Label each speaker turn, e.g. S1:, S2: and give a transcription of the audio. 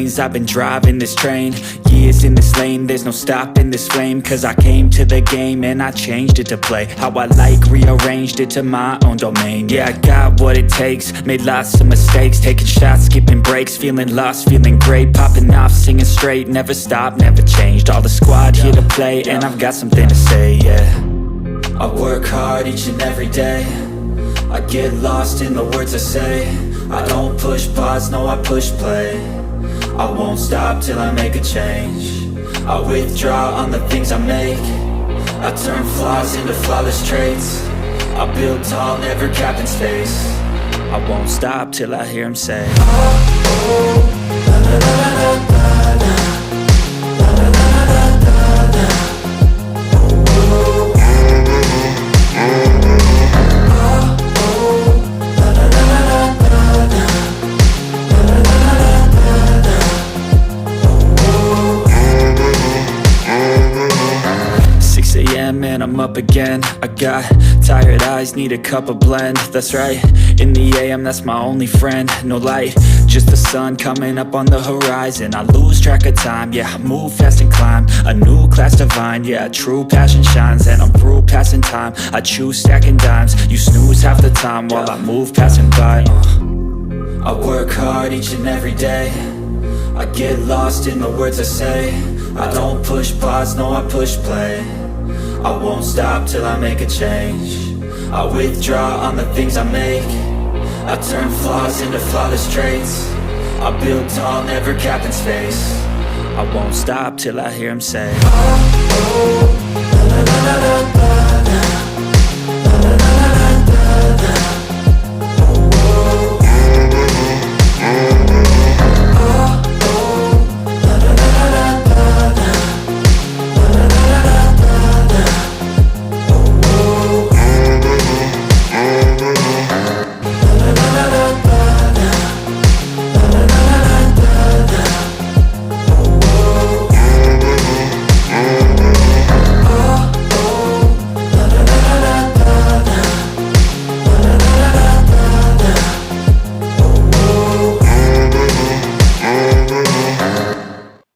S1: lanes, I've been driving this train. Years in this lane, there's no stopping this flame. Cause I came to the game and I changed it to play how I like, rearranged it to my own domain. Yeah, I got what it takes, made lots of mistakes, taking shots, skipping breaks, feeling lost, feeling great, popping off, singing straight, never stopped, never changed. All the squad here to play, and I've got something to say, yeah. I work hard each and every day, I get lost in the words I say. I don't push pause, no I push play. I won't stop till I make a change. I withdraw on the things I make. I turn flaws into flawless traits. I build tall, never capped in space. I won't stop till I hear him say, oh, oh, la la la la la la. And I'm up again. I got tired eyes, need a cup of blend. That's right, in the AM, that's my only friend. No light, just the sun coming up on the horizon. I lose track of time, yeah, I move fast and climb a new class divine, yeah, true passion shines. And I'm through passing time, I choose stacking dimes. You snooze half the time while I move passing by. I work hard each and every day, I get lost in the words I say. I don't push pause, no I push play. I won't stop till I make a change. I withdraw on the things I make. I turn flaws into flawless traits. I build tall, never capped in space. I won't stop till I hear him say, oh, oh, la la la la la.